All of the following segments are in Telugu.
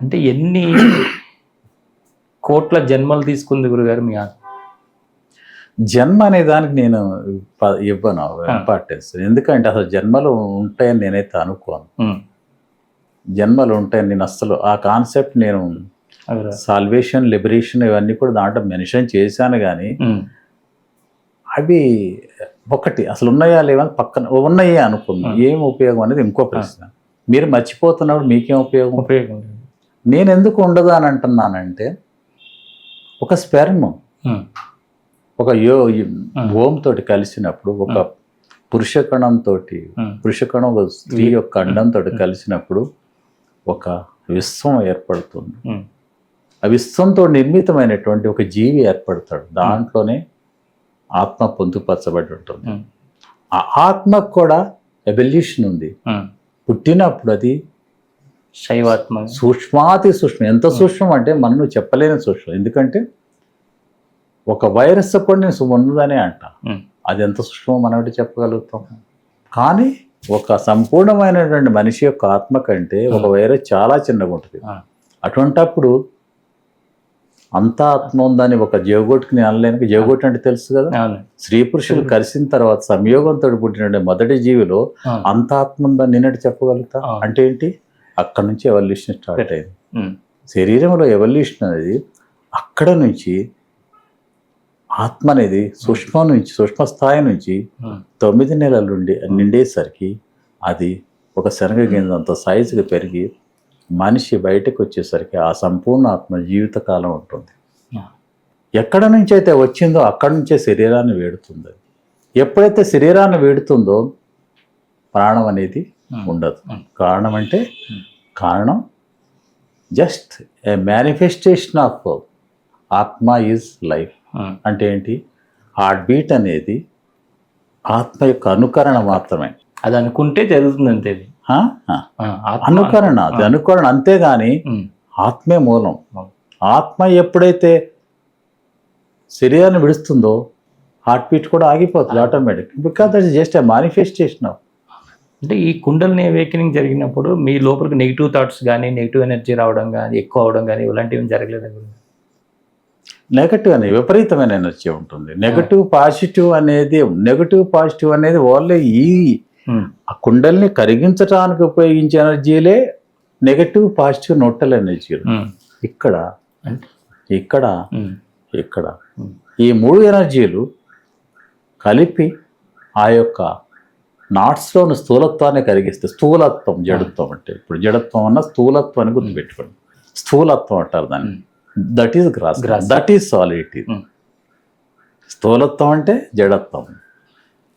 అంటే ఎన్ని కోట్ల జన్మలు తీసుకుంది గురుగారు మీ ఆత్మ? జన్మ అనే దానికి నేను ఇవ్వను ఇంపార్టెన్స్. ఎందుకంటే అసలు జన్మలు ఉంటాయని నేనైతే అనుకోను. జన్మలు ఉంటాయని నేను అస్సలు ఆ కాన్సెప్ట్ నేను సాల్వేషన్, లిబరేషన్ ఇవన్నీ కూడా దాంట్లో మెన్షన్ చేశాను. కానీ అవి ఒకటి అసలు ఉన్నాయా లేవని పక్కన ఉన్నాయే అనుకుందాం. ఏం ఉపయోగం అనేది ఇంకో ప్రశ్న. మీరు మర్చిపోతున్నప్పుడు మీకేం ఉపయోగం? నేను ఎందుకు ఉండదు అని అంటున్నానంటే, ఒక స్పెర్మ్ ఒక ఓం తోటి కలిసినప్పుడు, ఒక పురుషకణంతో పురుషకణం ఒక స్త్రీ యొక్క అండంతో కలిసినప్పుడు ఒక విశ్వం ఏర్పడుతుంది. ఆ విశ్వంతో నిర్మితమైనటువంటి ఒక జీవి ఏర్పడతాడు. దాంట్లోనే ఆత్మ పొందుపరచబడి ఉంటుంది. ఆ ఆత్మకు కూడా ఎవల్యూషన్ ఉంది. పుట్టినప్పుడు అది శైవాత్మ, సూక్ష్మాతి సూక్ష్మం. ఎంత సూక్ష్మం అంటే మనం చెప్పలేని సూక్ష్మం. ఎందుకంటే ఒక వైరస్ కూడా నేను ఉన్నదనే అంట. అది ఎంత సూక్ష్మం మనం చెప్పగలుగుతాం. కానీ ఒక సంపూర్ణమైనటువంటి మనిషి యొక్క ఆత్మ కంటే ఒక వైరస్ చాలా చిన్నగా ఉంటుంది. అటువంటప్పుడు అంతా ఆత్మ ఉందని ఒక జీవగోటికి నేను అనలేను. జీవగోటి అంటే తెలుసు కదా, స్త్రీ పురుషులు కలిసిన తర్వాత సంయోగంతో పుట్టిన మొదటి జీవిలో అంత ఆత్మ ఉందని నేనటి చెప్పగలుగుతా. అంటే ఏంటి? అక్కడ నుంచి ఎవల్యూషన్ స్టార్ట్ అయింది. శరీరంలో ఎవల్యూషన్ అనేది అక్కడ నుంచి ఆత్మ అనేది సూక్ష్మ స్థాయి నుంచి 9 నెలల నుండి నిండేసరికి అది ఒక శనగ గింజంత సైజుగా పెరిగి మనిషి బయటకు వచ్చేసరికి ఆ సంపూర్ణ ఆత్మ జీవితకాలం ఉంటుంది. ఎక్కడ నుంచి అయితే వచ్చిందో అక్కడి నుంచే శరీరాన్ని వేడుతుంది. ఎప్పుడైతే శరీరాన్ని వేడుతుందో ప్రాణం అనేది ఉండదు. కారణం అంటే కారణం జస్ట్ ఏ మేనిఫెస్టేషన్ ఆఫ్ ఆత్మ ఈజ్ లైఫ్. అంటే ఏంటి? హార్ట్ బీట్ అనేది ఆత్మ యొక్క అనుకరణ మాత్రమే. అది అనుకుంటే జరుగుతుంది అంతే. అనుకరణ, అది అనుకరణ అంతేగాని ఆత్మే మూలం. ఆత్మ ఎప్పుడైతే శరీరాన్ని విడుస్తుందో హార్ట్ బీట్ కూడా ఆగిపోతుంది automatic. Because that is just a manifestation of. అంటే ఈ కుండలిని అవేకనింగ్ జరిగినప్పుడు మీ లోపలికి నెగిటివ్ థాట్స్ కానీ, నెగిటివ్ ఎనర్జీ రావడం కానీ, ఎక్కువ అవడం కానీ ఇలాంటివి జరగలేదు? నెగటివ్ అనేది విపరీతమైన ఎనర్జీ ఉంటుంది. నెగటివ్ పాజిటివ్ అనేది ఓన్లీ ఆ కుండల్ని కరిగించడానికి ఉపయోగించే ఎనర్జీలే నెగటివ్, పాజిటివ్, న్యూట్రల్ ఎనర్జీలు. ఇక్కడ ఈ 3 ఎనర్జీలు కలిపి ఆ యొక్క నాట్స్లోని స్థూలత్వాన్ని కరిగిస్తే, స్థూలత్వం జడత్వం అంటే, ఇప్పుడు జడత్వం అన్న స్థూలత్వాన్ని గుర్తుపెట్టుకోండి. స్థూలత్వం అంటారు దాన్ని. That is gross, that is solidity. స్థూలత్వం అంటే జడత్వం,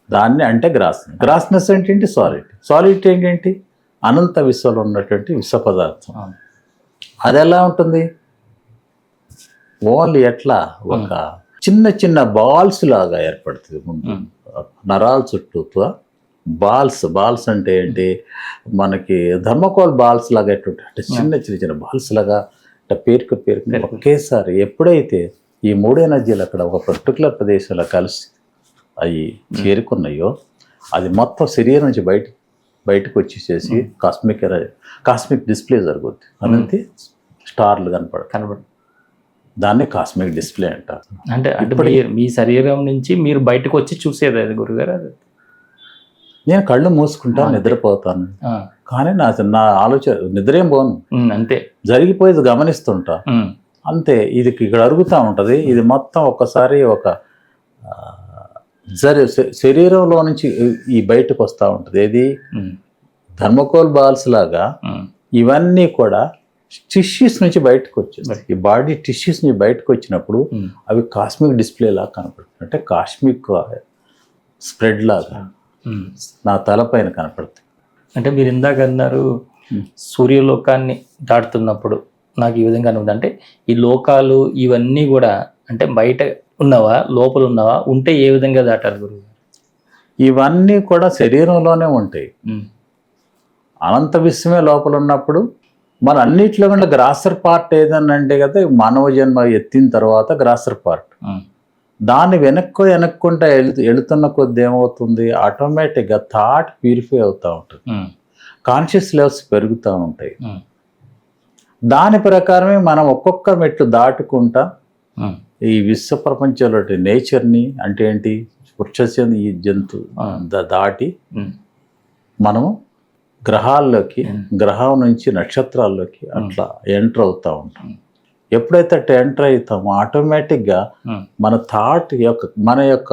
దాన్ని అంటే గ్రాస్నెస్ ఏంటి? సాలిడిటీ ఏంటి? అనంత విశ్వలో ఉన్నటువంటి విశ్వ పదార్థం. అది ఎలా ఉంటుంది? ఓన్లీ ఎట్లా ఒక చిన్న చిన్న బాల్స్ లాగా ఏర్పడుతుంది. ముందు నరాల చుట్టూ బాల్స్ అంటే ఏంటి? మనకి థర్మోకోల్ బాల్స్ లాగా ఎట్లుంటాయి అంటే చిన్న బాల్స్ లాగా పేరుకు ఒకేసారి ఎప్పుడైతే ఈ 3 ఎనర్జీలు అక్కడ ఒక పర్టికులర్ ప్రదేశంలో కలిసి అవి చేరుకున్నాయో అది మొత్తం శరీరం నుంచి బయటకు వచ్చేసేసి కాస్మిక్ డిస్ప్లే జరుగుద్ది. అనేది స్టార్లు కనబడు. దాన్ని కాస్మిక్ డిస్ప్లే అంటారు. అంటే మీ శరీరం నుంచి మీరు బయటకు వచ్చి చూసేది అది గురుగారు? అది నేను కళ్ళు మూసుకుంటాను, నిద్రపోతాను. కానీ నా ఆలోచన నిద్రేం పోను, అంతే జరిగిపోయేది గమనిస్తుంటా అంతే. ఇది ఇక్కడ అరుగుతూ ఉంటుంది. ఇది మొత్తం ఒక్కసారి ఒక శరీరంలో నుంచి ఈ బయటకు వస్తూ ఉంటుంది. ఏది? థర్మోకోల్ బాల్స్ లాగా ఇవన్నీ కూడా టిష్యూస్ నుంచి బయటకు వచ్చేస్తాయి. ఈ బాడీ టిష్యూస్ నుంచి బయటకు వచ్చినప్పుడు అవి కాస్మిక్ డిస్ప్లే లాగా కనపడుతుంది. అంటే కాస్మిక్ స్ప్రెడ్ లాగా నా తలపైన కనపడుతుంది. అంటే మీరు ఇందాక అన్నారు సూర్యలోకాన్ని దాటుతున్నప్పుడు నాకు ఈ విధంగా ఉంది. అంటే ఈ లోకాలు ఇవన్నీ కూడా అంటే బయట ఉన్నవా, లోపల ఉన్నవా, ఉంటే ఏ విధంగా దాటాలి గురువు? ఇవన్నీ కూడా శరీరంలోనే ఉంటాయి. అనంత విశ్వమే లోపల ఉన్నప్పుడు మన అన్నిట్లో కూడా గ్రాసర్ పార్ట్ ఏదన్నా అంటే కదా, మానవ జన్మ ఎత్తిన తర్వాత గ్రాసర్ పార్ట్. దాన్ని వెనక్కుంటా వెళుతున్న కొద్ది ఏమవుతుంది? ఆటోమేటిక్గా థాట్ ప్యూరిఫై అవుతూ ఉంటుంది. కాన్షియస్ లెవెల్స్ పెరుగుతూ ఉంటాయి. దాని ప్రకారమే మనం ఒక్కొక్క మెట్లు దాటుకుంటా ఉమ్, ఈ విశ్వ ప్రపంచంలో నేచర్ని అంటే ఏంటి వృక్ష ఈ జంతు దాటి ఉమ్, మనము గ్రహాల్లోకి గ్రహం నుంచి నక్షత్రాల్లోకి అట్లా ఎంటర్ అవుతూ ఉంటాం. ఎప్పుడైతే అట్లా ఎంటర్ అవుతామో ఆటోమేటిక్గా ఉమ్, మన థాట్ మన యొక్క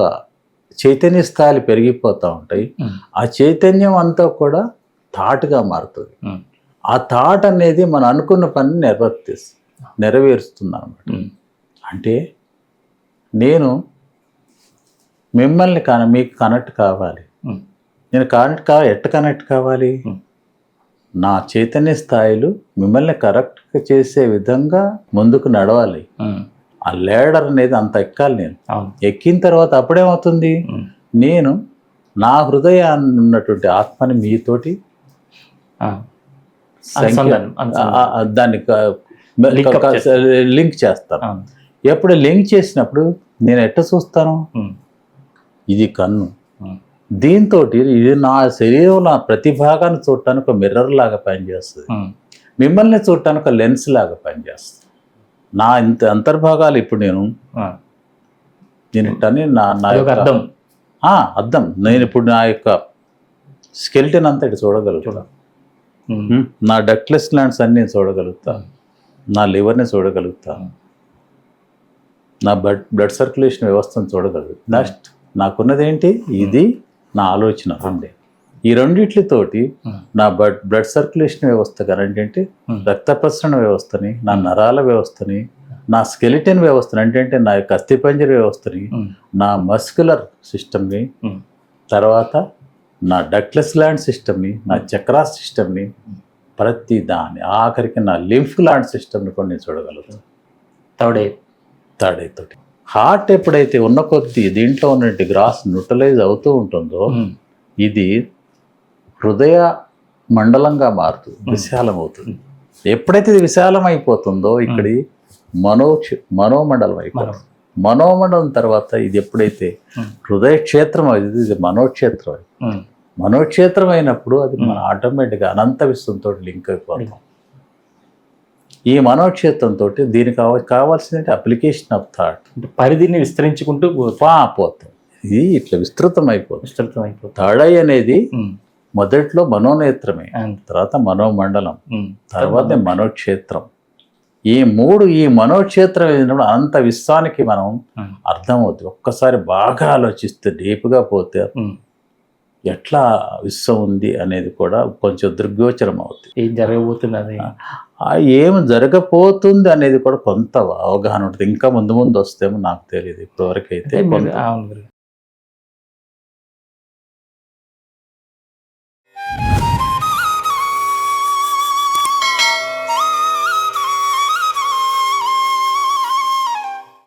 చైతన్య స్థాయిలు పెరిగిపోతూ ఉంటాయి. ఉమ్, ఆ చైతన్యం అంతా కూడా థాట్గా మారుతుంది. ఉమ్, ఆ థాట్ అనేది మనం అనుకున్న పని నెరవేరుస్తుంది అనమాట. ఉమ్, అంటే నేను మిమ్మల్ని మీకు కనెక్ట్ కావాలి. ఉమ్, నేను ఎట్ట కనెక్ట్ కావాలి? ఉమ్, నా చైతన్య స్థాయిలు మిమ్మల్ని కరెక్ట్గా చేసే విధంగా ముందుకు నడవాలి. ఉమ్, ఆ లేడర్ అనేది అంత ఎక్కాలి. నేను అవును. ఎక్కిన తర్వాత అప్పుడేమవుతుంది, ఉమ్, నేను నా హృదయాన్ని ఉన్నటువంటి ఆత్మని మీతోటి ఆ, అనుసంధానం, అనుసంధానం. దాన్ని Link up లింక్ చేస్తాను. అవును. ఎప్పుడు లింక్ చేసినప్పుడు నేను ఎట్ట చూస్తాను, ఉమ్, ఇది కన్ను, ఉమ్, దీంతో ఇది నా శరీరంలో ప్రతి భాగాన్ని చూడటానికి ఒక మిర్రర్ లాగా పనిచేస్తుంది. ఉమ్, మిమ్మల్ని చూడటానికి ఒక లెన్స్ లాగా పనిచేస్తుంది. నా ఇంత అంతర్భాగాలు ఇప్పుడు నేను ఆ, దీనిటని నా అదొక యొక్క అర్థం. అర్థం. నేను ఇప్పుడు నా యొక్క స్కెల్టన్ అంతా ఇటు చూడగలుగుతా. ఉమ్, నా డక్లెస్ గ్లాండ్స్ అన్ని చూడగలుగుతా. నా లివర్ని చూడగలుగుతా. నా బ్లడ్ సర్క్యులేషన్ వ్యవస్థను చూడగలుగుతా. నెక్స్ట్ నాకున్నది ఏంటి, ఇది నా ఆలోచన రెండే. ఈ రెండిట్లతోటి నా బ్లడ్ సర్క్యులేషన్ వ్యవస్థ కానీ ఏంటంటే రక్త ప్రసరణ వ్యవస్థని, నా నరాల వ్యవస్థని, నా స్కెలిటన్ వ్యవస్థని అంటే నా యొక్క అస్థిపంజర వ్యవస్థని, నా మస్కులర్ సిస్టమ్ని, తర్వాత నా డక్లెస్ గ్లాండ్ సిస్టమ్ని, నా చక్రాస్ సిస్టమ్ని, ప్రతి దాన్ని ఆఖరికి నా లింఫ్ గ్లాండ్ సిస్టమ్ని కూడా నేను చూడగలుగుతాను తాడేతోటి. హార్ట్ ఎప్పుడైతే ఉన్న కొద్దీ దీంట్లో ఉన్నటువంటి గ్రాస్ న్యూట్రలైజ్ అవుతూ ఉంటుందో ఇది హృదయ మండలంగా విశాలం అవుతుంది. ఎప్పుడైతే ఇది విశాలం అయిపోతుందో ఇక్కడి మనోమండలం అయిపోతుంది. మనోమండలం తర్వాత ఇది ఎప్పుడైతే హృదయ క్షేత్రం అవుతుంది, ఇది మనోక్షేత్రం. మనోక్షేత్రం అయినప్పుడు అది మన ఆటోమేటిక్గా అనంత విశ్వంతో లింక్ అయిపోతాం. ఈ మనోక్షేత్రంతో దీనికి కావాల్సిన అప్లికేషన్ ఆఫ్ థాట్ పరిధిని విస్తరించుకుంటూ పోతాం. ఇది ఇట్లా విస్తృతం అయిపోతుంది. థర్డ్ ఐ అనేది మొదట్లో మనోనేత్రమే, తర్వాత మనోమండలం, తర్వాత మనోక్షేత్రం. ఈ మనోక్షేత్రం అయినప్పుడు అనంత విశ్వానికి మనం అర్థమవుతుంది. ఒక్కసారి బాగా ఆలోచిస్తే డీప్గా పోతే ఎట్లా విశ్వం ఉంది అనేది కూడా కొంచెం దృగ్గోచరం అవుతుంది. ఏం జరగబోతున్నది, ఏమి జరగబోతుంది అనేది కూడా కొంత అవగాహన ఉంటుంది. ఇంకా ముందు వస్తేమో నాకు తెలియదు. ఇప్పటివరకు అయితే